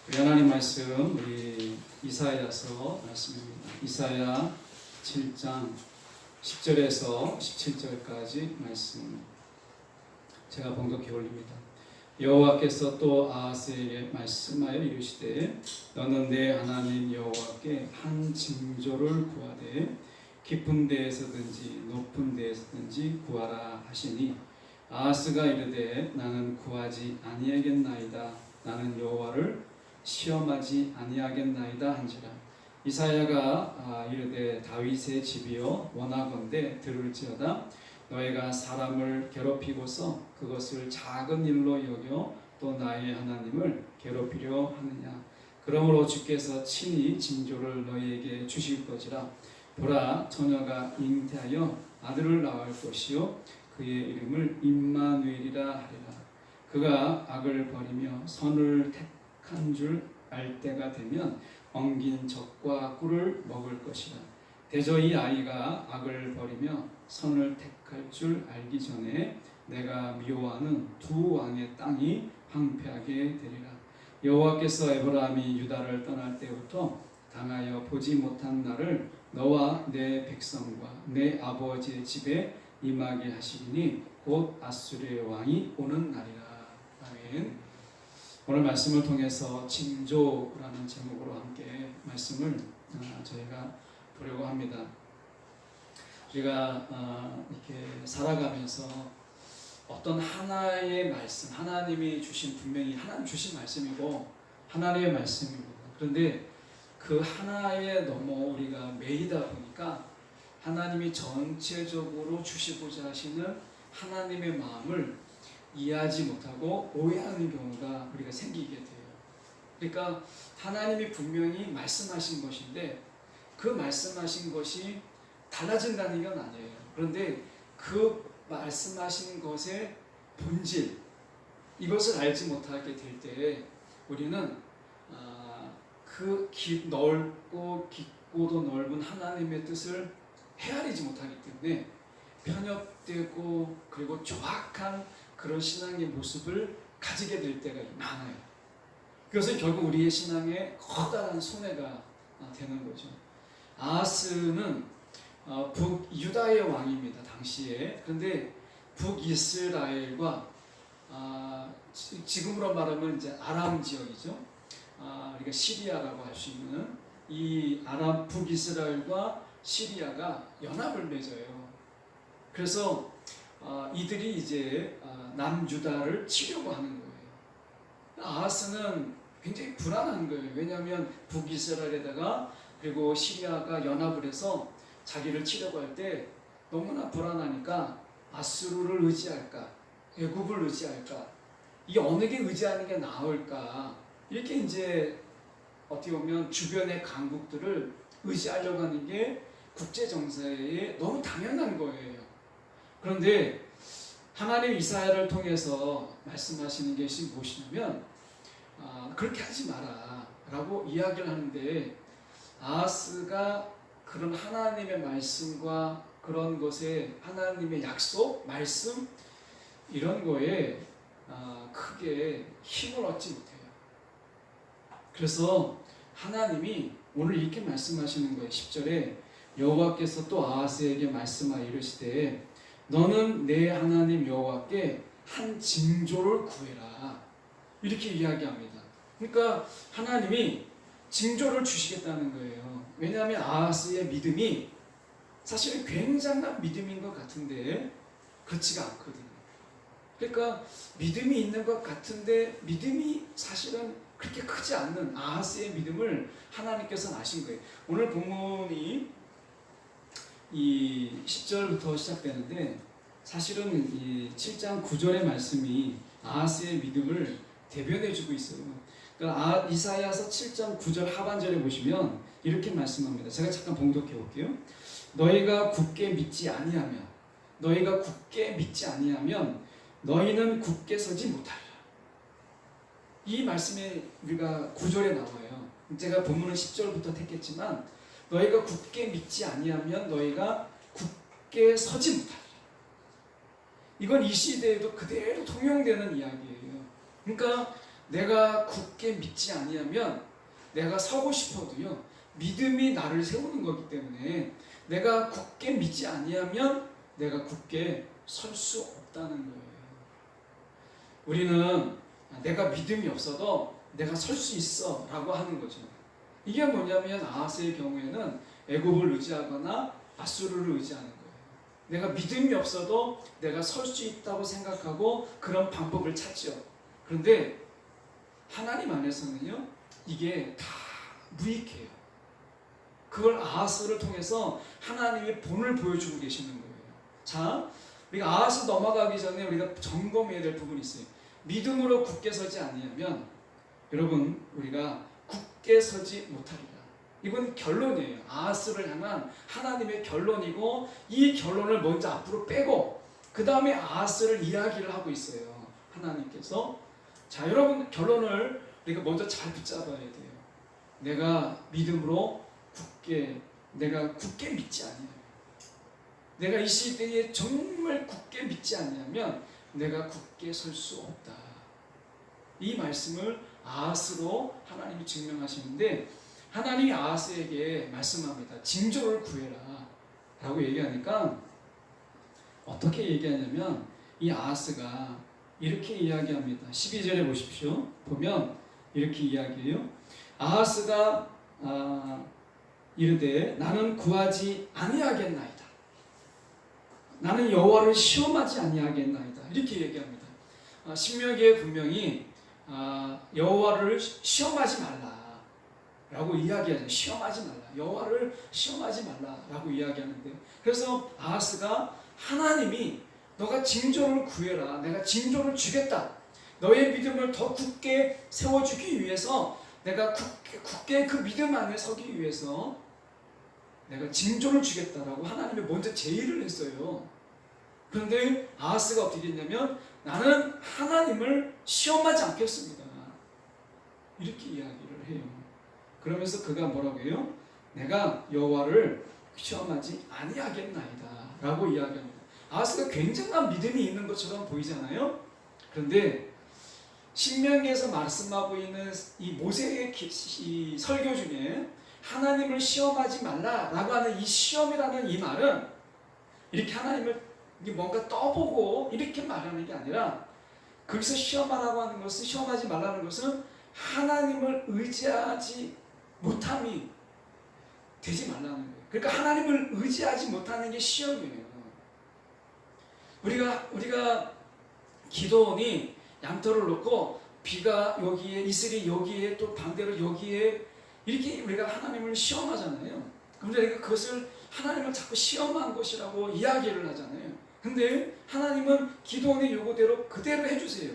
우리 하나님 말씀, 우리 이사야서 말씀입니다. 이사야 7장 10절에서 17절까지 말씀 제가 봉독해 올립니다. 여호와께서 또 아하스에게 말씀하여 이르시되 너는 내 하나님 여호와께 한 징조를 구하되 깊은 데에서든지 높은 데에서든지 구하라 하시니 아하스가 이르되 나는 구하지 아니하겠나이다. 나는 여호와를 시험하지 아니하겠나이다 한지라. 이사야가 이르되 다윗의 집이여 원하건대 들을지어다. 너희가 사람을 괴롭히고서 그것을 작은 일로 여겨 또 나의 하나님을 괴롭히려 하느냐. 그러므로 주께서 친히 징조를 너희에게 주실 것이라. 보라, 처녀가 잉태하여 아들을 낳을 것이요 그의 이름을 임마누엘이라 하리라. 그가 악을 버리며 선을 택한 줄 알 때가 되면 엉긴 젖과 꿀을 먹을 것이라. 대저 이 아이가 악을 버리며 선을 택할 줄 알기 전에 내가 미워하는 두 왕의 땅이 황폐하게 되리라. 여호와께서 에브라임이 유다를 떠날 때부터 당하여 보지 못한 날을 너와 내 백성과 내 아버지의 집에 임하게 하시리니 곧 아수르의 왕이 오는 날이라. 아멘. 오늘 말씀을 통해서 징조라는 제목으로 함께 말씀을 저희가 보려고 합니다. 우리가 이렇게 살아가면서 어떤 하나의 말씀, 하나님이 주신, 분명히 하나님 주신 말씀이고 하나님의 말씀입니다. 그런데 그 하나에 너무 우리가 매이다 보니까 하나님이 전체적으로 주시고자 하시는 하나님의 마음을 이해하지 못하고 오해하는 경우가 우리가 생기게 돼요. 그러니까 하나님이 분명히 말씀하신 것인데 그 말씀하신 것이 달라진다는 건 아니에요. 그런데 그 말씀하신 것의 본질, 이것을 알지 못하게 될 때 우리는 그 넓고 깊고도 넓은 하나님의 뜻을 헤아리지 못하기 때문에 편협되고 그리고 조악한 그런 신앙의 모습을 가지게 될 때가 많아요. 그것은 결국 우리의 신앙에 커다란 손해가 되는 거죠. 아하스는 북유다의 왕입니다. 당시에. 그런데 북이스라엘과 지금으로 말하면 이제 아람 지역이죠. 우리가 시리아라고 할 수 있는 이 아람 북이스라엘과 시리아가 연합을 맺어요. 그래서 이들이 이제 남유다를 치려고 하는 거예요. 아하스는 굉장히 불안한 거예요. 왜냐하면 북이스라엘에다가 그리고 시리아가 연합을 해서 자기를 치려고 할 때 너무나 불안하니까 아수르를 의지할까, 애굽을 의지할까, 이 어느 게 의지하는 게 나을까, 이렇게 이제 어떻게 보면 주변의 강국들을 의지하려고 하는 게 국제 정세에 너무 당연한 거예요. 그런데 하나님 이사야를 통해서 말씀하시는 것이 무엇이냐면 그렇게 하지 마라 라고 이야기를 하는데 아하스가 그런 하나님의 말씀과 그런 것에 하나님의 약속, 말씀 이런 거에 크게 힘을 얻지 못해요. 그래서 하나님이 오늘 이렇게 말씀하시는 거예요. 10절에 여호와께서 또 아하스에게 말씀하여 이르시되 너는 내 하나님 여호와께 한 징조를 구해라. 이렇게 이야기합니다. 그러니까 하나님이 징조를 주시겠다는 거예요. 왜냐하면 아하스의 믿음이 사실은 굉장한 믿음인 것 같은데 그렇지가 않거든요. 그러니까 믿음이 있는 것 같은데 믿음이 사실은 그렇게 크지 않는 아하스의 믿음을 하나님께서 아신 거예요. 오늘 본문이 이 10절부터 시작되는데 사실은 이 7장 9절의 말씀이 아하스의 믿음을 대변해주고 있어요. 그러니까 이사야서 7장 9절 하반절에 보시면 이렇게 말씀합니다. 제가 잠깐 봉독해 볼게요. 너희가 굳게 믿지 아니하면 너희는 굳게 서지 못하리라. 이 말씀이 우리가 9절에 나와요. 제가 본문은 10절부터 택했지만 너희가 굳게 믿지 아니하면 너희가 굳게 서지 못하리라. 이건 이 시대에도 그대로 통용되는 이야기예요. 그러니까 내가 굳게 믿지 아니하면 내가 서고 싶어도요, 믿음이 나를 세우는 거기 때문에 내가 굳게 믿지 아니하면 내가 굳게 설 수 없다는 거예요. 우리는 내가 믿음이 없어도 내가 설 수 있어 라고 하는 거죠. 이게 뭐냐면 아하스의 경우에는 애굽을 의지하거나 아수르를 의지하는 거예요. 내가 믿음이 없어도 내가 설 수 있다고 생각하고 그런 방법을 찾죠. 그런데 하나님 안에서는요, 이게 다 무익해요. 그걸 아하스를 통해서 하나님의 본을 보여주고 계시는 거예요. 자, 우리가 아하스 넘어가기 전에 우리가 점검해야 될 부분이 있어요. 믿음으로 굳게 서지 아니하면 여러분, 우리가 굳게 서지 못하리라. 이건 결론이에요. 아하스를 향한 하나님의 결론이고, 이 결론을 먼저 앞으로 빼고 그 다음에 아하스를 이야기를 하고 있어요. 하나님께서. 자, 여러분, 결론을 우리가 먼저 잘 붙잡아야 돼요. 내가 믿음으로 내가 굳게 믿지 아니하면, 내가 이 시대에 정말 굳게 믿지 아니하면 내가 굳게 설 수 없다. 이 말씀을 아하스로 하나님이 증명하시는데, 하나님이 아하스에게 말씀합니다. 징조를 구해라 라고 얘기하니까 어떻게 얘기하냐면, 이 아하스가 이렇게 이야기합니다. 12절에 보십시오. 보면 이렇게 이야기해요. 아하스가 이르되 나는 구하지 아니하겠나이다. 나는 여호와를 시험하지 아니하겠나이다. 이렇게 얘기합니다. 신명기에 분명히 여호와를 시험하지 말라 라고 이야기하죠. 시험하지 말라. 여호와를 시험하지 말라 라고 이야기하는데, 그래서 아하스가 하나님이 너가 징조를 구해라. 내가 징조를 주겠다. 너의 믿음을 더 굳게 세워주기 위해서, 내가 굳게 그 믿음 안에 서기 위해서 내가 징조를 주겠다라고 하나님이 먼저 제의를 했어요. 그런데 아하스가 어떻게 했냐면, 나는 하나님을 시험하지 않겠습니다. 이렇게 이야기를 해요. 그러면서 그가 뭐라고 해요? 내가 여호와를 시험하지 아니하겠나이다 라고 이야기합니다. 아하스가 굉장한 믿음이 있는 것처럼 보이잖아요. 그런데 신명기에서 말씀하고 있는 이 모세의 이 설교 중에 하나님을 시험하지 말라라고 하는 이 시험이라는 이 말은 이렇게 하나님을 뭔가 떠보고 이렇게 말하는 게 아니라, 거기서 시험하라고 하는 것은, 시험하지 말라는 것은 하나님을 의지하지 못함이 되지 말라는 거예요. 그러니까 하나님을 의지하지 못하는 게 시험이에요. 우리가 기도원이 양털을 놓고 비가 여기에, 이슬이 여기에, 또 반대로 여기에, 이렇게 우리가 하나님을 시험하잖아요. 그런데 그것을 하나님을 자꾸 시험한 것이라고 이야기를 하잖아요. 근데 하나님은 기도원의 요구대로 그대로 해주세요.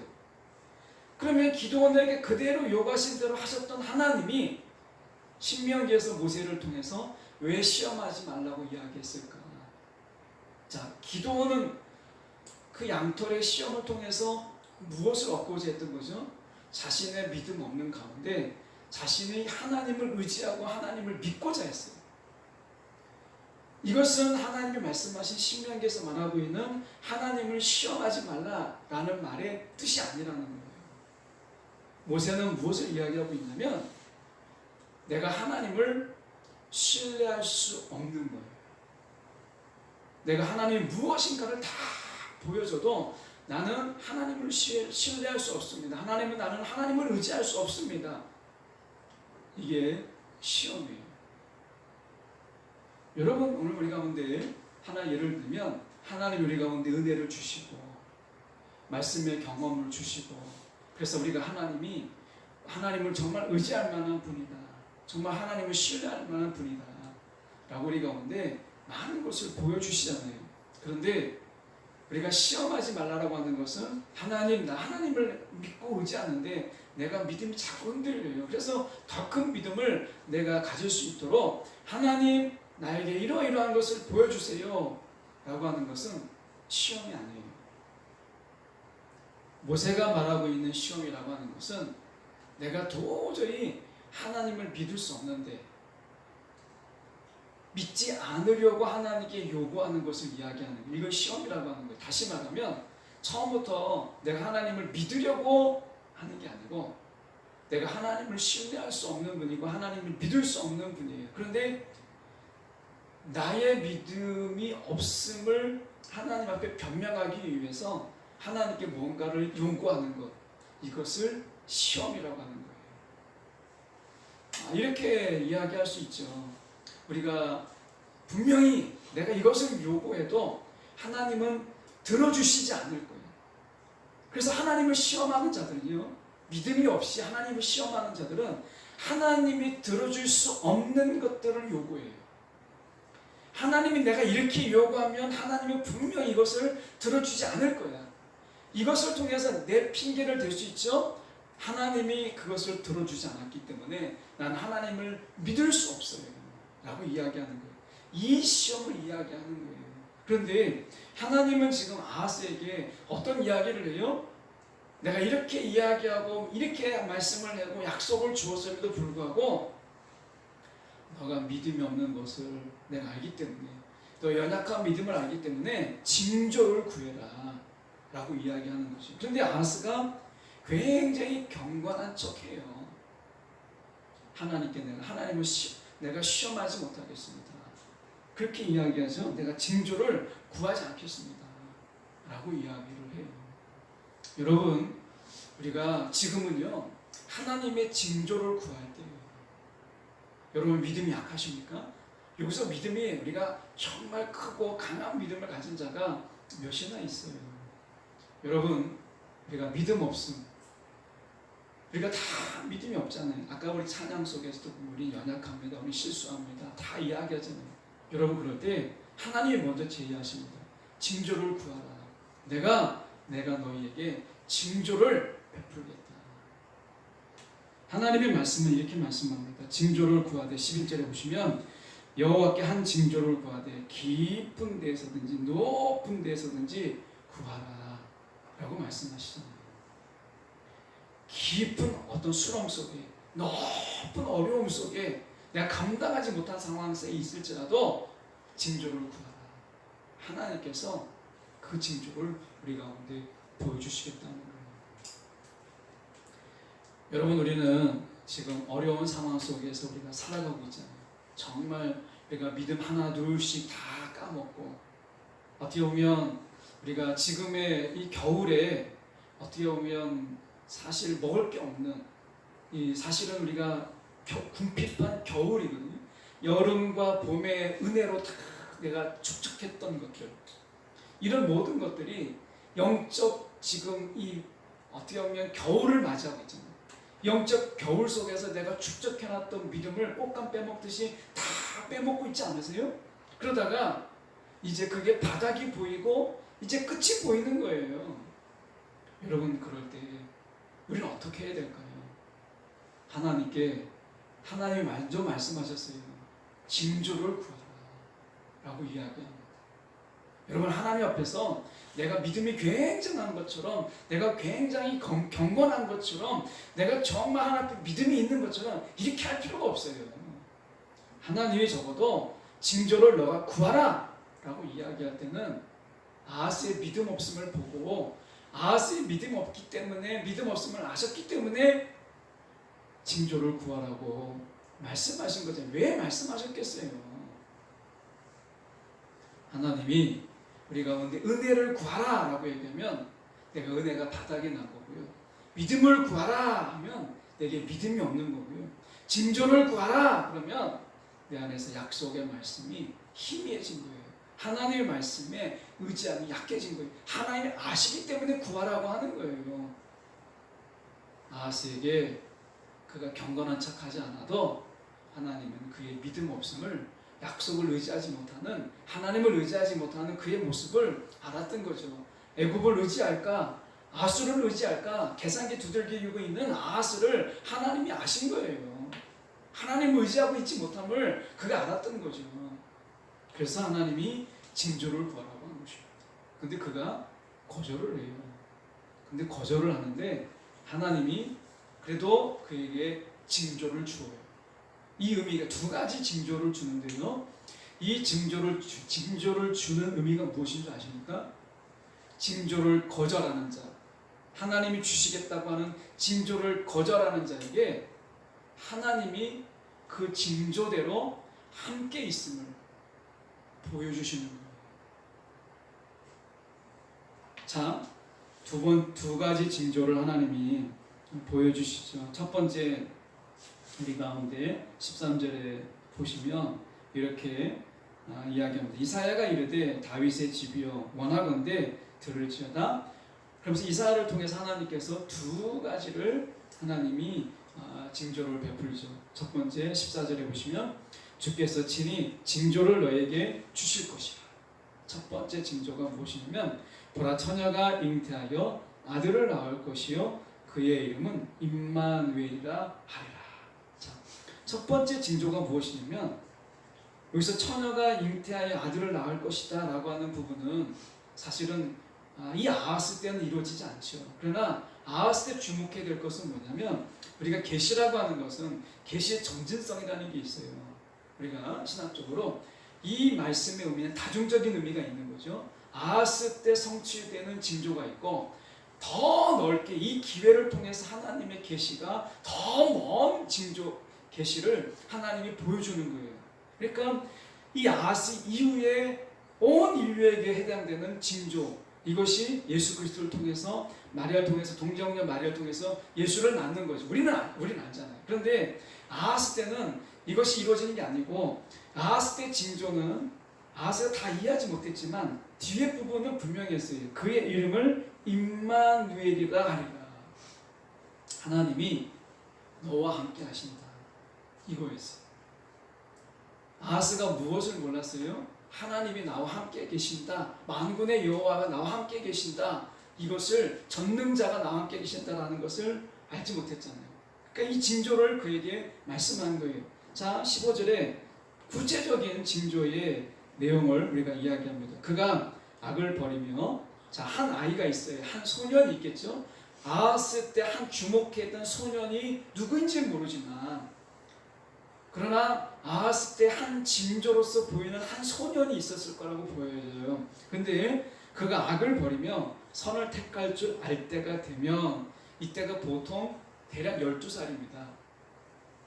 그러면 기도원에게 그대로 요구하신 대로 하셨던 하나님이 신명기에서 모세를 통해서 왜 시험하지 말라고 이야기했을까? 자, 기도원은 그 양털의 시험을 통해서 무엇을 얻고자 했던 거죠? 자신의 믿음 없는 가운데 자신이 하나님을 의지하고 하나님을 믿고자 했어요. 이것은 하나님이 말씀하신 신명기에서 말하고 있는 하나님을 시험하지 말라라는 말의 뜻이 아니라는 거예요. 모세는 무엇을 이야기하고 있냐면, 내가 하나님을 신뢰할 수 없는 거예요. 내가 하나님이 무엇인가를 다 보여줘도 나는 하나님을 신뢰할 수 없습니다. 나는 하나님을 의지할 수 없습니다. 이게 시험이에요. 여러분, 오늘 우리 가운데 하나 예를 들면, 하나님 우리 가운데 은혜를 주시고 말씀의 경험을 주시고, 그래서 우리가 하나님을 정말 의지할 만한 분이다, 정말 하나님을 신뢰할 만한 분이다 라고 우리 가운데 많은 것을 보여주시잖아요. 그런데 우리가 시험하지 말라고 하는 것은, 나 하나님을 믿고 의지하는데 내가 믿음이 자꾸 흔들려요. 그래서 더 큰 믿음을 내가 가질 수 있도록 하나님 나에게 이러이러한 것을 보여주세요 라고 하는 것은 시험이 아니에요. 모세가 말하고 있는 시험이라고 하는 것은, 내가 도저히 하나님을 믿을 수 없는데 믿지 않으려고 하나님께 요구하는 것을 이야기하는 거예요. 이걸 시험이라고 하는 거예요. 다시 말하면 처음부터 내가 하나님을 믿으려고 하는 게 아니고 내가 하나님을 신뢰할 수 없는 분이고 하나님을 믿을 수 없는 분이에요. 그런데 나의 믿음이 없음을 하나님 앞에 변명하기 위해서 하나님께 뭔가를 요구하는 것, 이것을 시험이라고 하는 거예요. 이렇게 이야기할 수 있죠. 우리가 분명히 내가 이것을 요구해도 하나님은 들어주시지 않을 거예요. 그래서 하나님을 시험하는 자들은요, 믿음이 없이 하나님을 시험하는 자들은 하나님이 들어줄 수 없는 것들을 요구해요. 하나님이 내가 이렇게 요구하면 하나님은 분명히 이것을 들어주지 않을 거야. 이것을 통해서 내 핑계를 댈 수 있죠. 하나님이 그것을 들어주지 않았기 때문에 난 하나님을 믿을 수 없어요 라고 이야기하는 거예요. 이 시험을 이야기하는 거예요. 그런데 하나님은 지금 아하스에게 어떤 이야기를 해요? 내가 이렇게 이야기하고 이렇게 말씀을 하고 약속을 주었음에도 불구하고 너가 믿음이 없는 것을 내가 알기 때문에, 너 연약한 믿음을 알기 때문에 징조를 구해라 라고 이야기하는 거죠. 그런데 아하스가 굉장히 경건한 척해요. 하나님께 하나님을 내가 시험하지 못하겠습니다. 그렇게 이야기하죠. 내가 징조를 구하지 않겠습니다 라고 이야기를 해요. 여러분, 우리가 지금은요, 하나님의 징조를 구할 때예요. 여러분, 믿음이 약하십니까? 여기서 믿음이 우리가 정말 크고 강한 믿음을 가진 자가 몇이나 있어요. 여러분, 우리가 믿음 없음, 우리가 다 믿음이 없잖아요. 아까 우리 찬양 속에서도 우리 연약합니다, 우리 실수합니다, 다 이야기하잖아요. 여러분, 그럴 때 하나님이 먼저 제의하십니다. 징조를 구하라. 내가 너희에게 징조를 베풀겠다. 하나님의 말씀은 이렇게 말씀합니다. 징조를 구하되, 11절에 보시면 여호와께 한 징조를 구하되 깊은 데에서든지 높은 데에서든지 구하라 라고 말씀하시잖아요. 깊은 어떤 수렁 속에, 높은 어려움 속에 내가 감당하지 못한 상황에 있을지라도 징조를 구하라. 하나님께서 그 징조를 우리 가운데 보여주시겠다는 거예요. 여러분, 우리는 지금 어려운 상황 속에서 우리가 살아가고 있잖아요. 정말 우리가 믿음 하나 둘씩 다 까먹고, 어떻게 보면 우리가 지금의 이 겨울에 어떻게 보면 사실 먹을 게 없는, 사실은 우리가 궁핍한 겨울이거든요. 여름과 봄의 은혜로 다 내가 축적했던 것들, 이런 모든 것들이 영적 지금 이 어떻게 보면 겨울을 맞이하고 있잖아요. 영적 겨울 속에서 내가 축적해놨던 믿음을 꽃감 빼먹듯이 다 빼먹고 있지 않으세요? 그러다가 이제 그게 바닥이 보이고 이제 끝이 보이는 거예요. 여러분, 그럴 때 우리는 어떻게 해야 될까요? 하나님이 먼저 말씀하셨어요. 징조를 구하라 라고 이야기합니다. 여러분, 하나님 앞에서 내가 믿음이 굉장한 것처럼, 내가 굉장히 경건한 것처럼, 내가 정말 하나님 앞에 믿음이 있는 것처럼 이렇게 할 필요가 없어요. 하나님이 적어도 징조를 너가 구하라 라고 이야기할 때는 아하스의 믿음 없음을 보고, 아하스의 믿음 없기 때문에, 믿음 없음을 아셨기 때문에 징조를 구하라고 말씀하신 거죠. 왜 말씀하셨겠어요? 하나님이 우리 가운데 은혜를 구하라 라고 얘기하면 내가 은혜가 바닥에 나고요. 믿음을 구하라 하면 내게 믿음이 없는 거고요. 징조를 구하라 그러면 내 안에서 약속의 말씀이 희미해진 거예요. 하나님의 말씀에 의지함이 약해진 거예요. 하나님이 아시기 때문에 구하라고 하는 거예요. 아하스에게 그가 경건한 척하지 않아도 하나님은 그의 믿음 없음을, 약속을 의지하지 못하는, 하나님을 의지하지 못하는 그의 모습을 알았던 거죠. 애굽을 의지할까, 아수를 의지할까, 계산기 두들기고 있는 아하스를 하나님이 아신 거예요. 하나님을 의지하고 있지 못함을 그가 알았던 거죠. 그래서 하나님이 징조를 구하라고 한 것입니다. 근데 그가 거절을 해요. 근데 거절을 하는데 하나님이 그래도 그에게 징조를 주어요. 이 의미가 두 가지 징조를 주는데요. 이 징조를 주는 의미가 무엇인 줄 아십니까? 징조를 거절하는 자, 하나님이 주시겠다고 하는 징조를 거절하는 자에게 하나님이 그 징조대로 함께 있음을 보여주시는 거예요. 자, 두 가지 징조를 하나님이 보여주시죠. 첫 번째, 우리 가운데 13절에 보시면 이렇게 이야기합니다. 이사야가 이르되 다윗의 집이여 원하건대 들을지어다. 그러면서 이사야를 통해서 하나님께서 두 가지를 하나님이 징조를 베풀죠. 첫 번째 14절에 보시면 주께서 친히 징조를 너에게 주실 것이라. 첫 번째 징조가 무엇이냐면 보라 처녀가 잉태하여 아들을 낳을 것이요 그의 이름은 임마누엘이라 하리라. 자, 첫 번째 징조가 무엇이냐면 여기서 처녀가 잉태하여 아들을 낳을 것이다 라고 하는 부분은 사실은 이 아하스 때는 이루어지지 않죠. 그러나 아하스 때 주목해야 될 것은 뭐냐면 우리가 계시라고 하는 것은 계시의 점진성이라는 게 있어요. 우리가 신학적으로 이 말씀의 의미는 다중적인 의미가 있는 거죠. 아하스 때 성취되는 징조가 있고 더 넓게 이 기회를 통해서 하나님의 계시가 더 먼 징조 계시를 하나님이 보여주는 거예요. 그러니까 이 아하스 이후에 온 인류에게 해당되는 징조, 이것이 예수 그리스도를 통해서 마리아를 통해서 동정녀 마리아를 통해서 예수를 낳는 거죠. 우리는 알잖아요. 그런데 아하스 때는 이것이 이루어지는 게 아니고 아하스 때 징조는 아하스가 다 이해하지 못했지만 뒤에 부분은 분명했어요. 그의 이름을 임마누엘이라 하리라. 하나님이 너와 함께 하신다. 이거였어요. 아하스가 무엇을 몰랐어요? 하나님이 나와 함께 계신다. 만군의 여호와가 나와 함께 계신다. 이것을 전능자가 나와 함께 계신다라는 것을 알지 못했잖아요. 그러니까 이 징조를 그에게 말씀한 거예요. 자, 15절에 구체적인 징조의 내용을 우리가 이야기합니다. 그가 악을 버리며, 자, 한 아이가 있어요. 한 소년이 있겠죠. 아하스 때 한 주목했던 소년이 누구인지 모르지만, 그러나 아하스 때 한 징조로서 보이는 한 소년이 있었을 거라고 보여져요. 근데 그가 악을 버리며 선을 택할 줄 알 때가 되면, 이때가 보통 대략 12살입니다.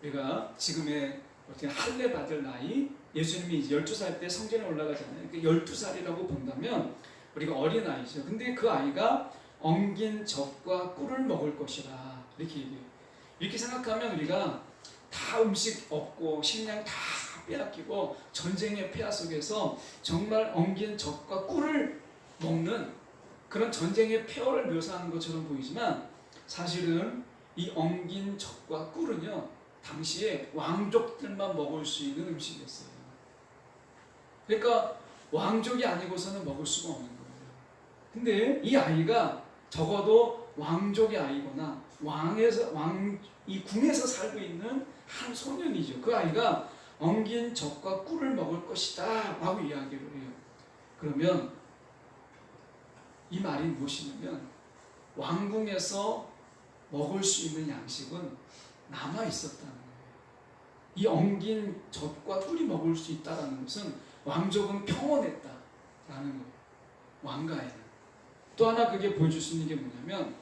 우리가 지금의 어떻게 할례 받을 나이, 예수님이 12살 때 성전에 올라가잖아요. 12살이라고 본다면 우리가 어린아이죠. 근데 그 아이가 엉긴 젖과 꿀을 먹을 것이라 이렇게 얘기해요. 이렇게 생각하면 우리가 다 음식 없고 식량 다 빼앗기고 전쟁의 폐하 속에서 정말 엉긴 젖과 꿀을 먹는 그런 전쟁의 폐허를 묘사하는 것처럼 보이지만 사실은 이 엉긴 젖과 꿀은요, 당시에 왕족들만 먹을 수 있는 음식이었어요. 그러니까 왕족이 아니고서는 먹을 수가 없는 거예요. 근데 이 아이가 적어도 왕족의 아이거나 이 궁에서 살고 있는 한 소년이죠. 그 아이가 엉긴 젖과 꿀을 먹을 것이다 라고 이야기를 해요. 그러면 이 말이 무엇이냐면 왕궁에서 먹을 수 있는 양식은 남아 있었다는 거예요. 이 엉긴 젖과 꿀이 먹을 수 있다는 것은 왕족은 평온했다라는 거예요. 왕가에는. 또 하나 그게 보여줄 수 있는 게 뭐냐면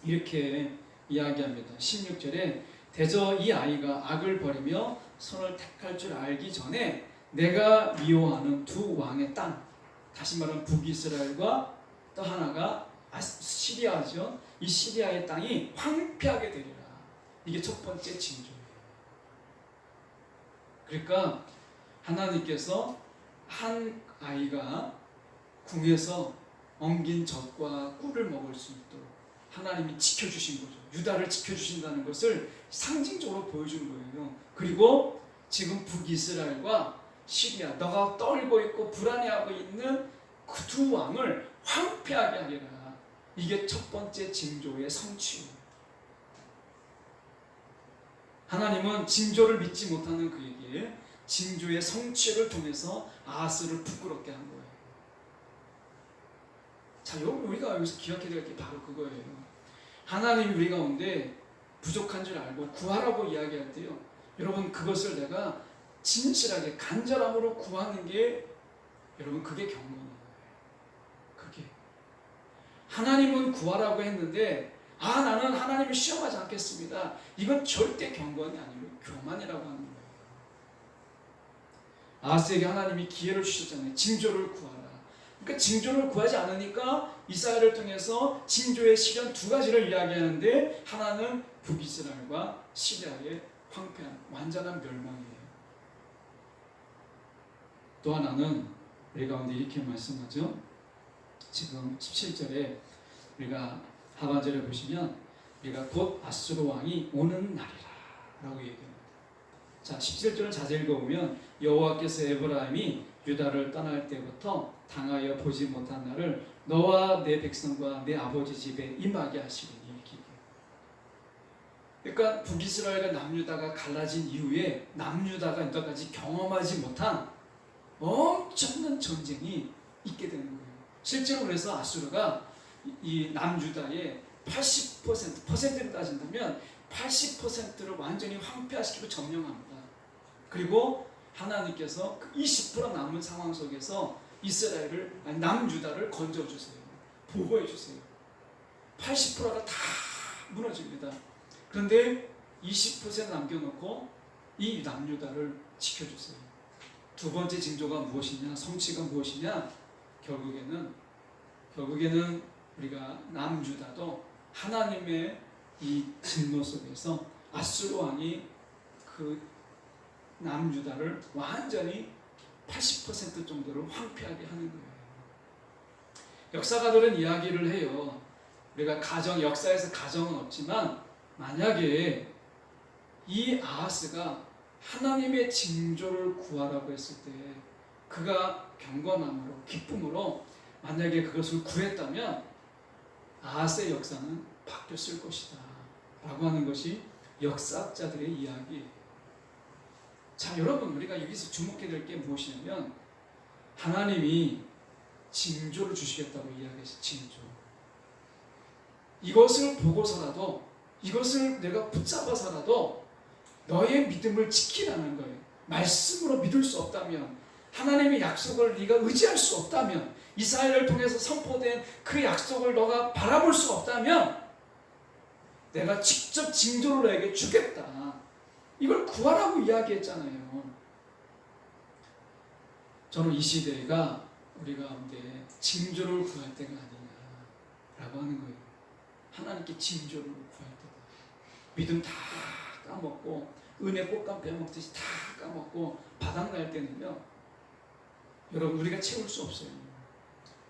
이렇게 이야기합니다. 16절에 대저 이 아이가 악을 버리며 선을 택할 줄 알기 전에 내가 미워하는 두 왕의 땅, 다시 말하면 북이스라엘과 또 하나가 시리아죠. 이 시리아의 땅이 황폐하게 되리라. 이게 첫 번째 징조예요. 그러니까 하나님께서 한 아이가 궁에서 엉긴 젖과 꿀을 먹을 수 있도록 하나님이 지켜주신 거죠. 유다를 지켜주신다는 것을 상징적으로 보여준 거예요. 그리고 지금 북이스라엘과 시리아, 너가 떨고 있고 불안해하고 있는 그 두 왕을 황폐하게 하리라. 이게 첫 번째 징조의 성취예요. 하나님은 징조를 믿지 못하는 그에게 징조의 성취를 통해서 아하스를 부끄럽게 한 거예요. 자, 우리가 여기서 기억해야 될 게 바로 그거예요. 하나님이 우리 가운데 부족한 줄 알고 구하라고 이야기할 때요, 여러분 그것을 내가 진실하게 간절함으로 구하는 게 여러분 그게 경건인 거예요. 그게 하나님은 구하라고 했는데 나는 하나님을 시험하지 않겠습니다. 이건 절대 경건이 아니고 교만이라고 하는 거예요. 아하스에게 하나님이 기회를 주셨잖아요. 징조를 구하라. 그러니까 징조를 구하지 않으니까 이사야를 통해서 징조의 시련 두 가지를 이야기하는데 하나는 북이스라엘과 시리아의 황폐한 완전한 멸망이에요. 또 하나는 우리 가운데 이렇게 말씀하죠. 지금 17절에 우리가 하반절에 보시면 우리가 곧 아수르 왕이 오는 날이라 라고 얘기합니다. 자, 17절을 자세히 읽어보면 여호와께서 에브라임이 유다를 떠날 때부터 당하여 보지 못한 날을 너와 내 백성과 내 아버지 집에 임하게 하시리니 이렇게 얘기해요. 그러니까 북이스라엘과 남유다가 갈라진 이후에 남유다가 이때까지 경험하지 못한 엄청난 전쟁이 있게 되는 거예요. 실제로 그래서 아수르가 이 남유다의 80%를 따진다면 80%를 완전히 황폐화시키고 점령합니다. 그리고 하나님께서 그 20% 남은 상황 속에서 이스라엘을 남유다를 건져주세요. 보호해주세요. 80%가 다 무너집니다. 그런데 20% 남겨놓고 이 남유다를 지켜주세요. 두 번째 징조가 무엇이냐? 성취가 무엇이냐? 결국에는 우리가 남유다도 하나님의 이 진노 속에서 아수르 왕이 그 남유다를 완전히 80% 정도를 황폐하게 하는 거예요. 역사가들은 이야기를 해요. 우리가 역사에서 가정은 없지만 만약에 이 아하스가 하나님의 징조를 구하라고 했을 때 그가 경건함으로 기쁨으로 만약에 그것을 구했다면 아하스의 역사는 바뀌었을 것이다 라고 하는 것이 역사학자들의 이야기예요. 자, 여러분, 우리가 여기서 주목해야 될 게 무엇이냐면 하나님이 징조를 주시겠다고 이야기했어요. 징조. 이것을 보고서라도, 이것을 내가 붙잡아서라도 너의 믿음을 지키라는 거예요. 말씀으로 믿을 수 없다면, 하나님의 약속을 네가 의지할 수 없다면, 이스라엘을 통해서 선포된 그 약속을 너가 바라볼 수 없다면 내가 직접 징조를 너에게 주겠다. 이걸 구하라고 이야기했잖아요. 저는 이 시대가 우리 가운데 징조를 구할 때가 아니냐라고 하는 거예요. 하나님께 징조를 구할 때다. 믿음 다 까먹고 은혜 꽃감 빼먹듯이 다 까먹고 바닥날 때는요, 여러분, 우리가 채울 수 없어요.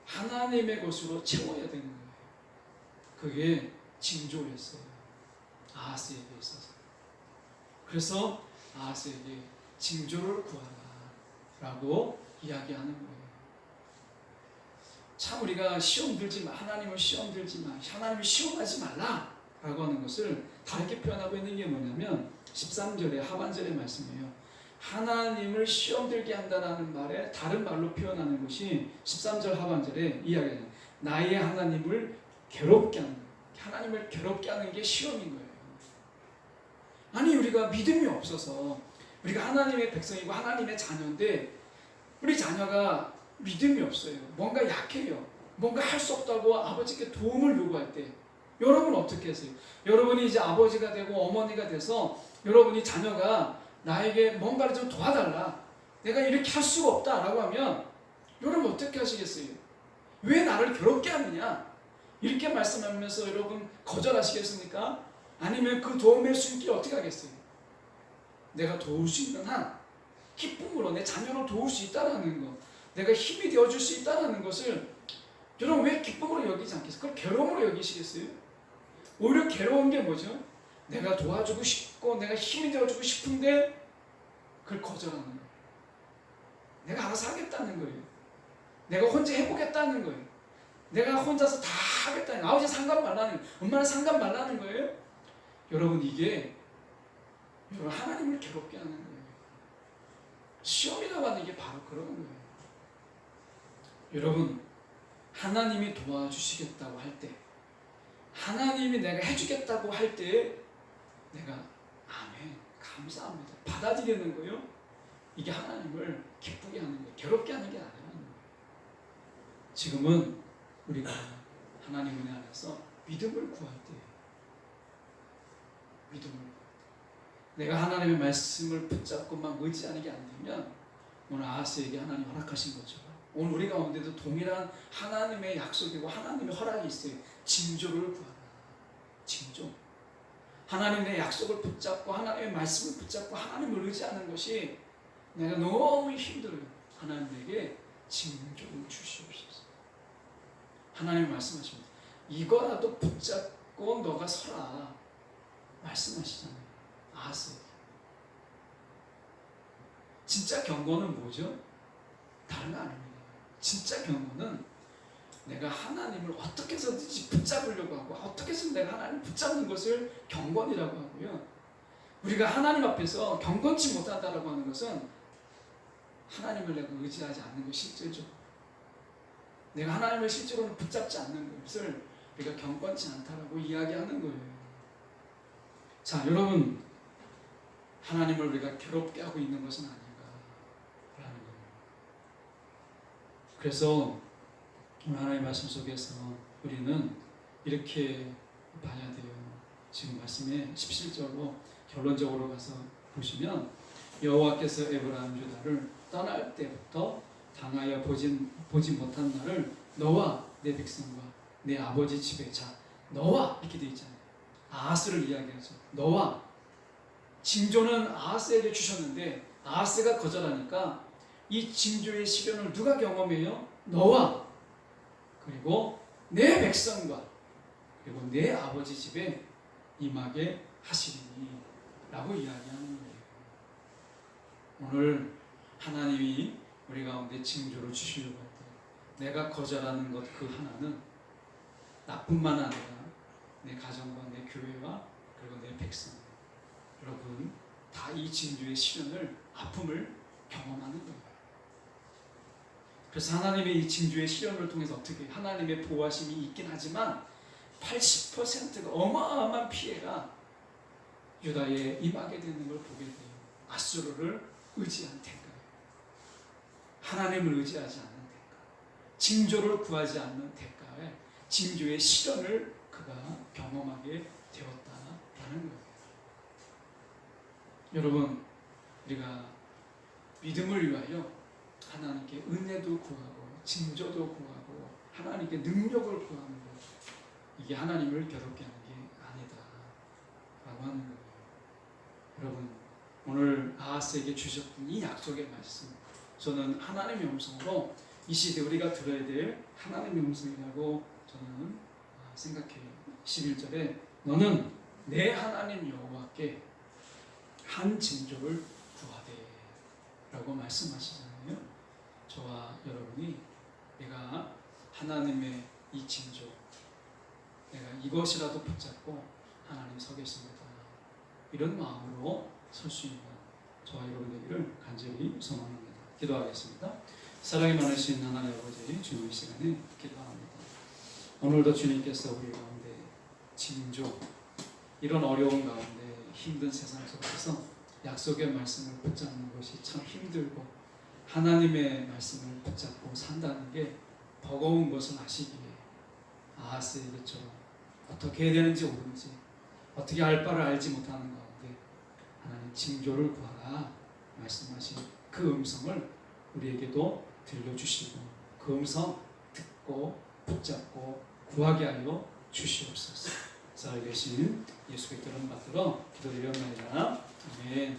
하나님의 것으로 채워야 되는 거예요. 그게 징조였어요. 아하스에게 있어서. 그래서 아하스에게 징조를 구하라 라고 이야기하는 거예요. 참 우리가 시험 들지 마, 하나님을 시험 들지 마, 하나님을 시험하지 말라 라고 하는 것을 다르게 표현하고 있는 게 뭐냐면 13절의 하반절의 말씀이에요. 하나님을 시험 들게 한다는 말에 다른 말로 표현하는 것이 13절 하반절에 이야기해요. 나의 하나님을 괴롭게 하는 거예요. 하나님을 괴롭게 하는 게 시험인 거예요. 아니, 우리가 믿음이 없어서 우리가 하나님의 백성이고 하나님의 자녀인데 우리 자녀가 믿음이 없어요. 뭔가 약해요. 뭔가 할 수 없다고 아버지께 도움을 요구할 때 여러분 어떻게 하세요? 여러분이 이제 아버지가 되고 어머니가 돼서 여러분이 자녀가 나에게 뭔가를 좀 도와달라, 내가 이렇게 할 수가 없다라고 하면 여러분 어떻게 하시겠어요? 왜 나를 괴롭게 하느냐? 이렇게 말씀하면서 여러분 거절하시겠습니까? 아니면 그 도움의 손길이 어떻게 하겠어요? 내가 도울 수 있는 한 기쁨으로 내 자녀를 도울 수 있다는 것, 내가 힘이 되어줄 수 있다는 것을 여러분 왜 기쁨으로 여기지 않겠어요? 그걸 괴로움으로 여기시겠어요? 오히려 괴로운 게 뭐죠? 내가 도와주고 싶고 내가 힘이 되어주고 싶은데 그걸 거절하는 거예요. 내가 알아서 하겠다는 거예요. 내가 혼자 해보겠다는 거예요. 내가 혼자서 다 하겠다는 거예요. 아버지 상관 말라는 거예요. 엄마는 상관 말라는 거예요. 여러분, 이게 여러분 하나님을 괴롭게 하는 거예요. 시험이라고 하는 게 바로 그런 거예요. 여러분, 하나님이 도와주시겠다고 할 때, 하나님이 내가 해주겠다고 할 때 내가 아멘, 감사합니다, 받아들이는 거예요. 이게 하나님을 기쁘게 하는 거예요. 괴롭게 하는 게 아니라는 거예요. 지금은 우리가 하나님 은혜 안에서 믿음을 구할 때, 믿음을 구할 때, 내가 하나님의 말씀을 붙잡고만 의지하는 게 안 되면 오늘 아하스에게 하나님 허락하신 것처럼 오늘 우리 가운데도 동일한 하나님의 약속이고 하나님의 허락이 있어요. 징조를 구하라. 징조. 하나님의 약속을 붙잡고 하나님의 말씀을 붙잡고 하나님을 의지하는 것이 내가 너무 힘들어요. 하나님에게 징조를 주시옵소서. 하나님 말씀하십니다. 이거라도 붙잡고 너가 서라. 말씀하시잖아요. 아하스에게. 진짜 경고는 뭐죠? 다른 거 아닙니다. 진짜 경고는 내가 하나님을 어떻게 해서든지 붙잡으려고 하고 어떻게 해서 내가 하나님을 붙잡는 것을 경건이라고 하고요. 우리가 하나님 앞에서 경건치 못하다라고 하는 것은 하나님을 내가 의지하지 않는 것이 실제죠. 내가 하나님을 실제로는 붙잡지 않는 것을 우리가 경건치 않다라고 이야기하는 거예요. 자, 여러분, 하나님을 우리가 괴롭게 하고 있는 것은 아닌가라는 거예요. 그래서 오늘 하나님의 말씀 속에서 우리는 이렇게 봐야 돼요. 지금 말씀의 17절로 결론적으로 가서 보시면 여호와께서 에브라임 유다를 떠날 때부터 당하여 보지 못한 날을 너와 내 백성과 내 아버지 집에 자 너와 이렇게 되어 있잖아요. 아하스를 이야기하죠. 너와 징조는 아하스에게 주셨는데 아하스가 거절하니까 이 징조의 시련을 누가 경험해요? 너와 그리고 내 백성과 그리고 내 아버지 집에 임하게 하시리니 라고 이야기하는 거예요. 오늘 하나님이 우리 가운데 징조를 주시려고 할 때 내가 거절하는 것 그 하나는 나뿐만 아니라 내 가정과 내 교회와 그리고 내 백성 여러분 다 이 징조의 시련을 아픔을 경험하는 거예요. 그래서 하나님의 이 징조의 시련을 통해서 어떻게 하나님의 보호하심이 있긴 하지만 80%가 어마어마한 피해가 유다에 임하게 되는 걸 보게 돼요. 아수르를 의지한 대가예요. 하나님을 의지하지 않는 대가, 징조를 구하지 않는 대가에 징조의 시련을 그가 경험하게 되었다라는 거예요. 여러분, 우리가 믿음을 위하여 하나님께 은혜도 구하고 징조도 구하고 하나님께 능력을 구하는 것 이게 하나님을 괴롭게 하는 게 아니다 라고 하는 거예요. 여러분 오늘 아하스에게 주셨던 이 약속의 말씀 저는 하나님의 음성으로 이 시대 우리가 들어야 될 하나님의 음성이라고 저는 생각해요. 11절에 너는 내 하나님 여호와께 한 징조를 구하되 라고 말씀하시잖아요. 저와 여러분이 내가 하나님의 이 징조 내가 이것이라도 붙잡고 하나님 서겠습니다. 이런 마음으로 설 수 있는 저와 여러분 되기를 간절히 소망합니다. 기도하겠습니다. 사랑이 많으신 하나님 아버지 주님의 시간에 기도합니다. 오늘도 주님께서 우리 가운데 징조 이런 어려운 가운데 힘든 세상 속에서 약속의 말씀을 붙잡는 것이 참 힘들고 하나님의 말씀을 붙잡고 산다는 게 버거운 것을 아시기에 아하스에게처럼 어떻게 해야 되는지 모르지 어떻게 할 바를 알지 못하는 가운데 하나님 징조를 구하라 말씀하신 그 음성을 우리에게도 들려주시고 그 음성 듣고 붙잡고 구하게 하여 주시옵소서. 살아계신 예수 그리스도를 받들어 기도드렸나이다. 아멘.